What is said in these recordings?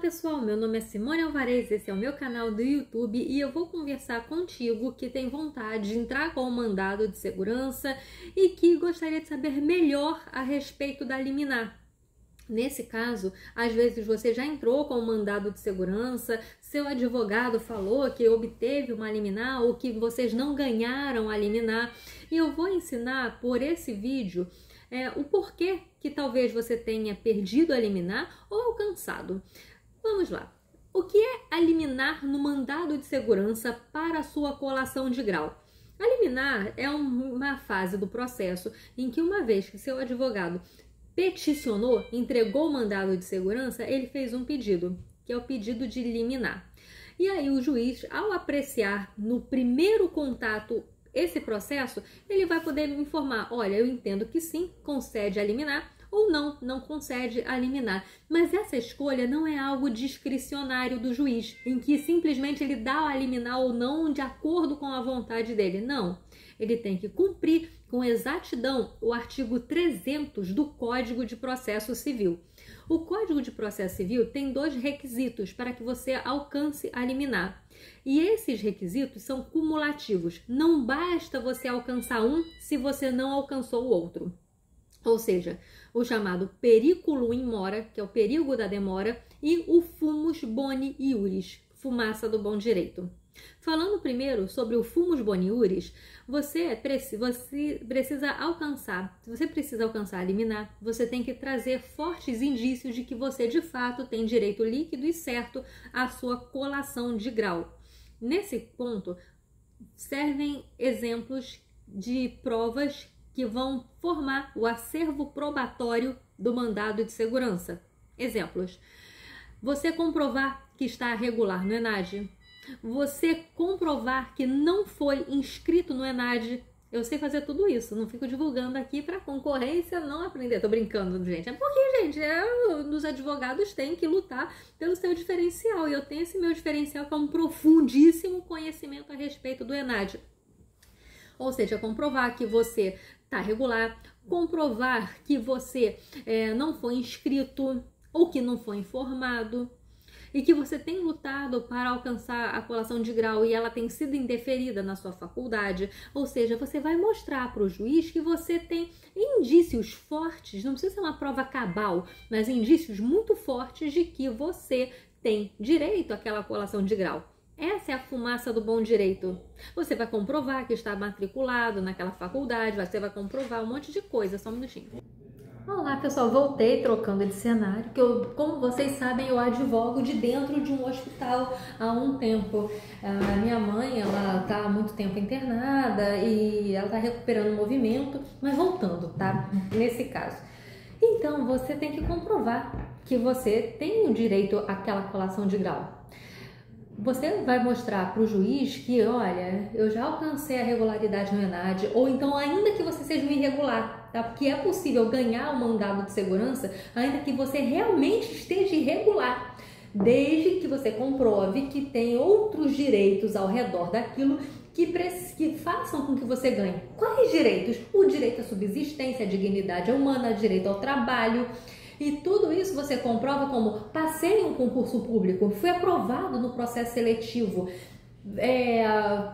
pessoal, meu nome é Simone Alvarez, esse é o meu canal do YouTube e eu vou conversar contigo que tem vontade de entrar com o mandado de segurança e que gostaria de saber melhor a respeito da liminar. Nesse caso, às vezes você já entrou com o mandado de segurança, seu advogado falou que obteve uma liminar ou que vocês não ganharam a liminar e eu vou ensinar por esse vídeo o porquê que talvez você tenha perdido a liminar ou alcançado. Vamos lá. O que é a liminar no mandado de segurança para a sua colação de grau? A liminar é uma fase do processo em que, uma vez que seu advogado peticionou, entregou o mandado de segurança, ele fez um pedido, que é o pedido de liminar. E aí o juiz, ao apreciar no primeiro contato esse processo, ele vai poder me informar, olha, eu entendo que sim, concede a liminar, ou não, não concede a liminar. Mas essa escolha não é algo discricionário do juiz, em que simplesmente ele dá a liminar ou não de acordo com a vontade dele. Não, ele tem que cumprir com exatidão o artigo 300 do Código de Processo Civil. O Código de Processo Civil tem dois requisitos para que você alcance a liminar. E esses requisitos são cumulativos. Não basta você alcançar um se você não alcançou o outro. Ou seja, o chamado periculum in mora, que é o perigo da demora, e o fumus boni iuris, fumaça do bom direito. Falando primeiro sobre o fumus boni iuris, você precisa alcançar a liminar, você tem que trazer fortes indícios de que você de fato tem direito líquido e certo à sua colação de grau. Nesse ponto, servem exemplos de provas que vão formar o acervo probatório do mandado de segurança. Exemplos: você comprovar que está regular no ENAD, você comprovar que não foi inscrito no ENAD. Eu sei fazer tudo isso, não fico divulgando aqui para concorrência não aprender. Tô brincando, gente. É porque, gente, os advogados têm que lutar pelo seu diferencial. E eu tenho esse meu diferencial que é um profundíssimo conhecimento a respeito do ENAD. Ou seja, comprovar que você está regular, comprovar que você não foi inscrito ou que não foi informado e que você tem lutado para alcançar a colação de grau e ela tem sido indeferida na sua faculdade. Ou seja, você vai mostrar para o juiz que você tem indícios fortes, não precisa ser uma prova cabal, mas indícios muito fortes de que você tem direito àquela colação de grau. Essa é a fumaça do bom direito. Você vai comprovar que está matriculado naquela faculdade, você vai comprovar um monte de coisa, só um minutinho. Olá pessoal, voltei trocando de cenário, que como vocês sabem, eu advogo de dentro de um hospital há um tempo. A minha mãe, ela está há muito tempo internada e ela está recuperando o movimento, mas voltando, tá? Nesse caso. Então, você tem que comprovar que você tem o direito àquela colação de grau. Você vai mostrar para o juiz que, olha, eu já alcancei a regularidade no ENAD, ou então ainda que você seja um irregular, tá? Porque é possível ganhar o mandado de segurança ainda que você realmente esteja irregular, desde que você comprove que tem outros direitos ao redor daquilo que façam com que você ganhe. Quais direitos? O direito à subsistência, à dignidade humana, direito ao trabalho. E tudo isso você comprova como passei em um concurso público, fui aprovado no processo seletivo,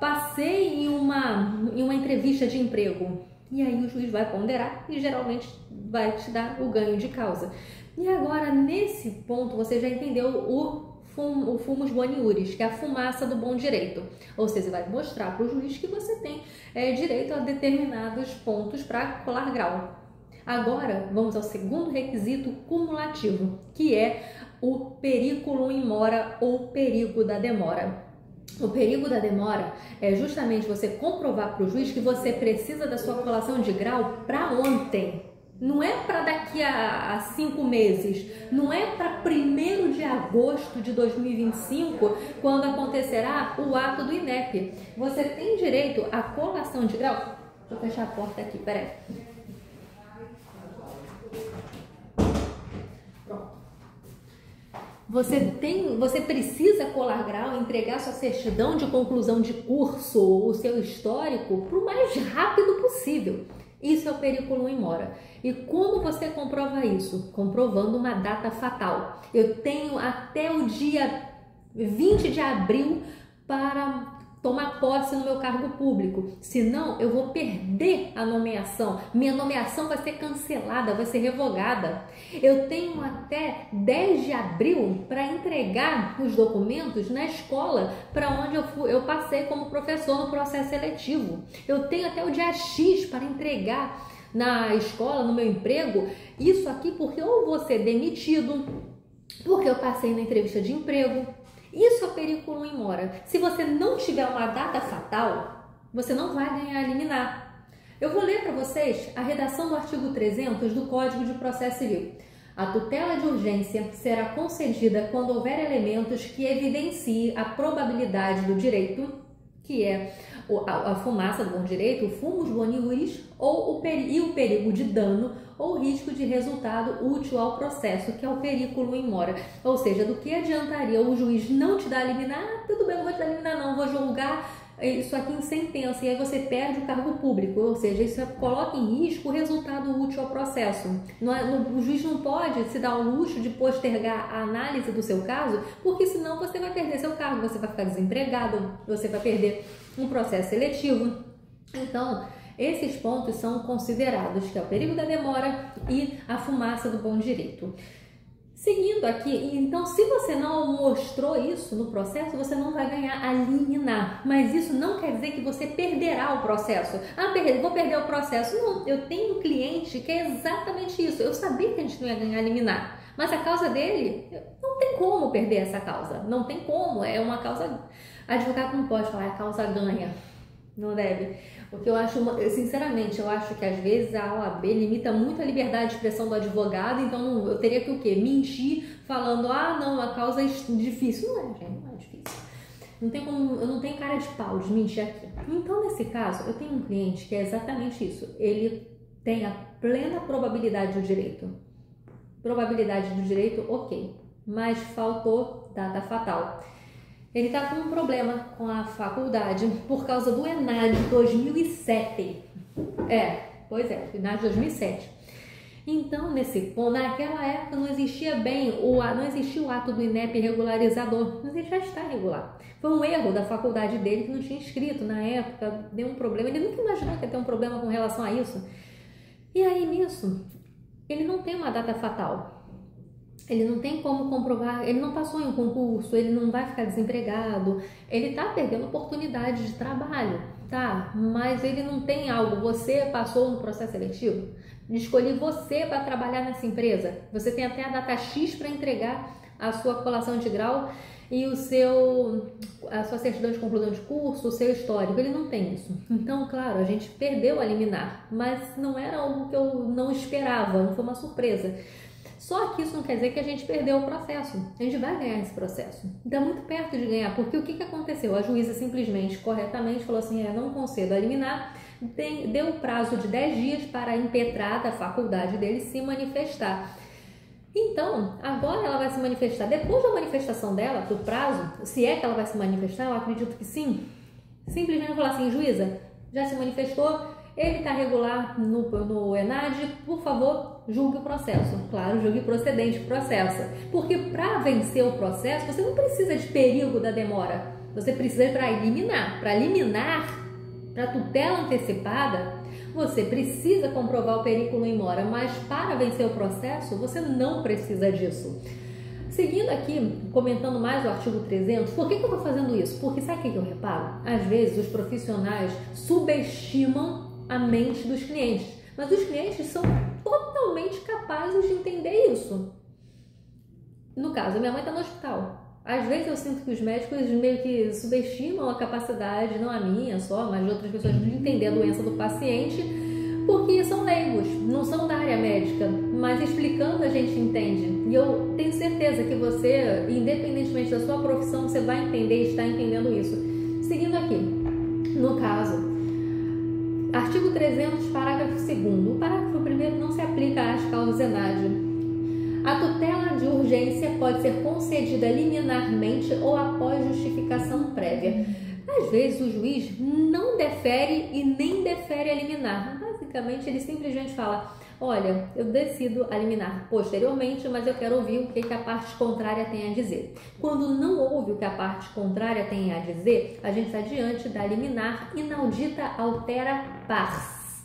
passei em uma entrevista de emprego. E aí o juiz vai ponderar e geralmente vai te dar o ganho de causa. E agora, nesse ponto, você já entendeu o fumus boni iuris, que é a fumaça do bom direito. Ou seja, você vai mostrar para o juiz que você tem direito a determinados pontos para colar grau. Agora, vamos ao segundo requisito cumulativo, que é o periculum in mora ou perigo da demora. O perigo da demora é justamente você comprovar para o juiz que você precisa da sua colação de grau para ontem. Não é para daqui a 5 meses, não é para 1º de agosto de 2025, quando acontecerá o ato do INEP. Você tem direito à colação de grau. Deixa eu fechar a porta aqui, peraí. Você precisa colar grau, entregar sua certidão de conclusão de curso, o seu histórico, para o mais rápido possível. Isso é o periculum in mora. E como você comprova isso? Comprovando uma data fatal. Eu tenho até o dia 20 de abril para tomar posse no meu cargo público. Senão, eu vou perder a nomeação. Minha nomeação vai ser cancelada, vai ser revogada. Eu tenho até 10 de abril para entregar os documentos na escola para onde eu passei como professor no processo seletivo. Eu tenho até o dia X para entregar na escola, no meu emprego, isso aqui porque eu vou ser demitido, porque eu passei na entrevista de emprego. Isso é periculum in mora. Se você não tiver uma data fatal, você não vai ganhar liminar. Eu vou ler para vocês a redação do artigo 300 do Código de Processo Civil. A tutela de urgência será concedida quando houver elementos que evidenciem a probabilidade do direito, que é a fumaça do bom direito, o fumus boni iuris, ou o perigo de dano ou risco de resultado útil ao processo, que é o periculum in mora. Ou seja, do que adiantaria o juiz não te dar liminar? Tudo bem, não vou te dar liminar não, vou julgar isso aqui em sentença, e aí você perde o cargo público, ou seja, isso coloca em risco o resultado útil ao processo. O juiz não pode se dar o luxo de postergar a análise do seu caso, porque senão você vai perder seu cargo, você vai ficar desempregado, você vai perder um processo seletivo. Então, esses pontos são considerados, que é o perigo da demora e a fumaça do bom direito. Seguindo aqui, então, se você não mostrou isso no processo, você não vai ganhar a liminar. Mas isso não quer dizer que você perderá o processo. Vou perder o processo. Não, eu tenho um cliente que é exatamente isso. Eu sabia que a gente não ia ganhar a liminar, mas a causa dele, não tem como perder essa causa. Não tem como, é uma causa... Advogado não pode falar, a causa ganha. Não deve. Porque eu acho, sinceramente, eu acho que às vezes a OAB limita muito a liberdade de expressão do advogado, então eu teria que o quê? Mentir falando, não, a causa é difícil. Não é, gente, não é difícil. Não tem como, eu não tenho cara de pau de mentir aqui. Então, nesse caso, eu tenho um cliente que é exatamente isso. Ele tem a plena probabilidade do direito. Probabilidade do direito, ok. Mas faltou data fatal. Ele está com um problema com a faculdade por causa do ENAD 2007. Pois é, ENAD 2007. Então, nesse ponto, naquela época não existia não existia o ato do INEP regularizador, mas ele já está regular. Foi um erro da faculdade dele que não tinha escrito na época, deu um problema. Ele nunca imaginou que ia ter um problema com relação a isso. E aí, nisso, ele não tem uma data fatal. Ele não tem como comprovar, ele não passou em um concurso, ele não vai ficar desempregado, ele tá perdendo oportunidade de trabalho, tá? Mas ele não tem algo, você passou no processo seletivo, escolhi você para trabalhar nessa empresa, você tem até a data X para entregar a sua colação de grau e a sua certidão de conclusão de curso, o seu histórico, ele não tem isso. Então, claro, a gente perdeu a liminar, mas não era algo que eu não esperava, não foi uma surpresa. Só que isso não quer dizer que a gente perdeu o processo. A gente vai ganhar esse processo. Está muito perto de ganhar, porque o que aconteceu? A juíza simplesmente, corretamente, falou assim, não concedo a liminar, deu o prazo de 10 dias para a impetrada, a faculdade dele, se manifestar. Então, agora ela vai se manifestar. Depois da manifestação dela, do prazo, se é que ela vai se manifestar, eu acredito que sim, simplesmente falar assim, juíza, já se manifestou, ele está regular no ENAD, por favor, julgue o processo. Claro, julgue procedente o processo. Porque para vencer o processo, você não precisa de perigo da demora. Você precisa para eliminar. Para eliminar, para tutela antecipada, você precisa comprovar o periculum in mora. Mas para vencer o processo, você não precisa disso. Seguindo aqui, comentando mais o artigo 300, por que eu estou fazendo isso? Porque sabe o que eu reparo? Às vezes, os profissionais subestimam a mente dos clientes, mas os clientes são totalmente capazes de entender isso. No caso, minha mãe está no hospital. Às vezes eu sinto que os médicos meio que subestimam a capacidade, não a minha só, mas de outras pessoas, de entender a doença do paciente, porque são leigos, não são da área médica, mas explicando a gente entende. E eu tenho certeza que você, independentemente da sua profissão, você vai entender e está entendendo isso. Seguindo aqui, no caso, artigo 300, parágrafo 2º. O parágrafo 1º não se aplica às causas ENAD. A tutela de urgência pode ser concedida liminarmente ou após justificação prévia. Às vezes o juiz não defere e nem defere a liminar. basicamente ele simplesmente fala: olha, eu decido a liminar posteriormente, mas eu quero ouvir o que a parte contrária tem a dizer. Quando não ouve o que a parte contrária tem a dizer, a gente está diante da liminar inaudita altera pars.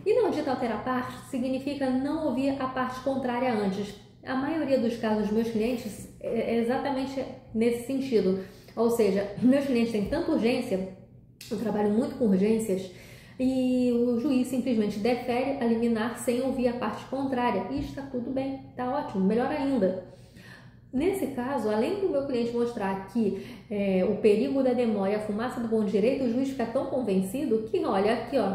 Inaudita altera pars significa não ouvir a parte contrária antes. A maioria dos casos dos meus clientes é exatamente nesse sentido. Ou seja, meus clientes têm tanta urgência, eu trabalho muito com urgências, e o juiz simplesmente defere a liminar sem ouvir a parte contrária. E está tudo bem, está ótimo, melhor ainda. Nesse caso, além do meu cliente mostrar que o perigo da demora e a fumaça do bom direito, o juiz fica tão convencido que, olha, aqui ó,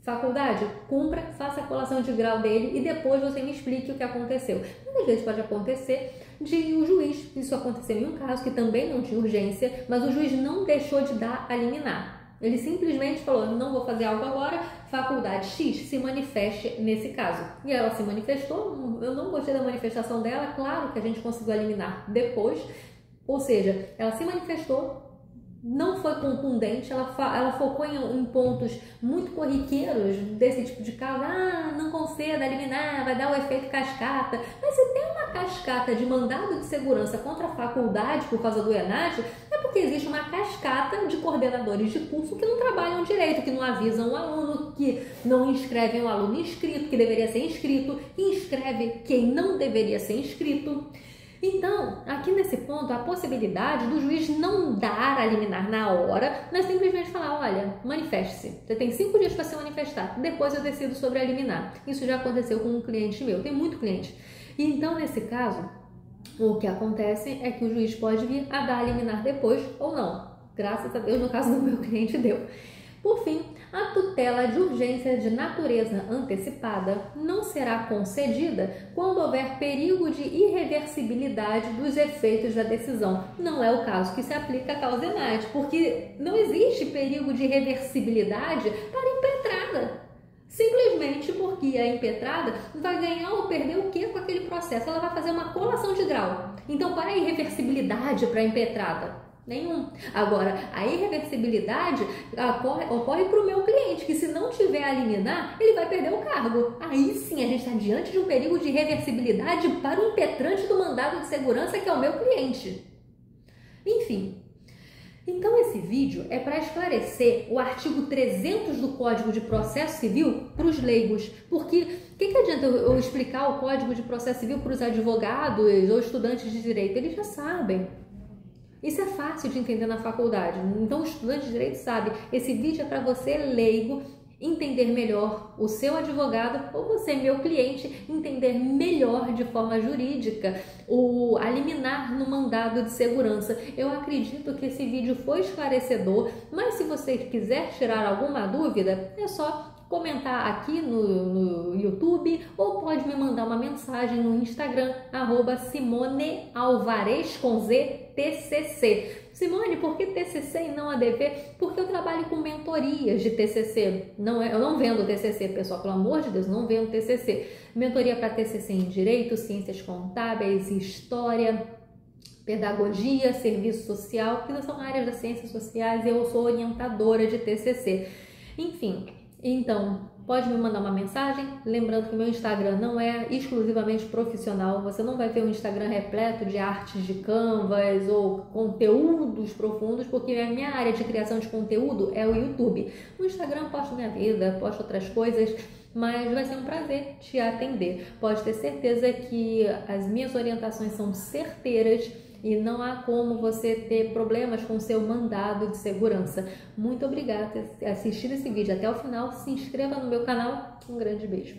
faculdade, cumpra, faça a colação de grau dele e depois você me explique o que aconteceu. Muitas vezes pode acontecer de o juiz, isso aconteceu em um caso que também não tinha urgência, mas o juiz não deixou de dar a liminar. Ele simplesmente falou: não vou fazer algo agora, faculdade X se manifeste nesse caso. E ela se manifestou, eu não gostei da manifestação dela, claro que a gente conseguiu eliminar depois, ou seja, ela se manifestou, não foi contundente, ela focou em pontos muito corriqueiros desse tipo de caso. Não conceda, eliminar, vai dar o efeito cascata. Mas se tem uma cascata de mandado de segurança contra a faculdade por causa do ENAD, é porque existe uma cascata de coordenadores de curso que não trabalham direito, que não avisam o aluno, que não inscrevem o aluno inscrito, que deveria ser inscrito, que inscreve quem não deveria ser inscrito. Então, aqui nesse ponto, a possibilidade do juiz não dar a liminar na hora, mas simplesmente falar: olha, manifeste-se. Você tem 5 dias para se manifestar, depois eu decido sobre a liminar. Isso já aconteceu com um cliente meu, tem muito cliente. E então, nesse caso, o que acontece é que o juiz pode vir a dar a liminar depois ou não. Graças a Deus, no caso do meu cliente, deu. Por fim, a tutela de urgência de natureza antecipada não será concedida quando houver perigo de irreversibilidade dos efeitos da decisão. Não é o caso que se aplica à causa ENAD, porque não existe perigo de irreversibilidade para impetrada. Simplesmente porque a impetrada vai ganhar ou perder o que com aquele processo? Ela vai fazer uma colação de grau. Então, qual é a irreversibilidade para a impetrada? Nenhum. Agora, a irreversibilidade ocorre para o meu cliente, que se não tiver a liminar, ele vai perder o cargo. Aí sim, a gente está diante de um perigo de irreversibilidade para o impetrante do mandado de segurança, que é o meu cliente. Enfim, então esse vídeo é para esclarecer o artigo 300 do Código de Processo Civil para os leigos. Porque o que adianta eu explicar o Código de Processo Civil para os advogados ou estudantes de direito? Eles já sabem. Isso é fácil de entender na faculdade. Então, o estudante de direito sabe. Esse vídeo é para você, leigo, entender melhor o seu advogado ou você, meu cliente, entender melhor de forma jurídica a liminar no mandado de segurança. Eu acredito que esse vídeo foi esclarecedor, mas se você quiser tirar alguma dúvida, é só comentar aqui no YouTube ou pode me mandar uma mensagem no Instagram, @SimoneAlvarez com Z, TCC. Simone, por que TCC e não ADV? Porque eu trabalho com mentorias de TCC. Eu não vendo TCC, pessoal, pelo amor de Deus, não vendo TCC. Mentoria para TCC em Direito, Ciências Contábeis, História, Pedagogia, Serviço Social, que são áreas das ciências sociais e eu sou orientadora de TCC. Enfim, então, pode me mandar uma mensagem, lembrando que meu Instagram não é exclusivamente profissional, você não vai ter um Instagram repleto de artes de canvas ou conteúdos profundos, porque a minha área de criação de conteúdo é o YouTube. No Instagram posto minha vida, posto outras coisas, mas vai ser um prazer te atender. Pode ter certeza que as minhas orientações são certeiras e não há como você ter problemas com o seu mandado de segurança. Muito obrigada por assistir esse vídeo até o final. Se inscreva no meu canal. Um grande beijo.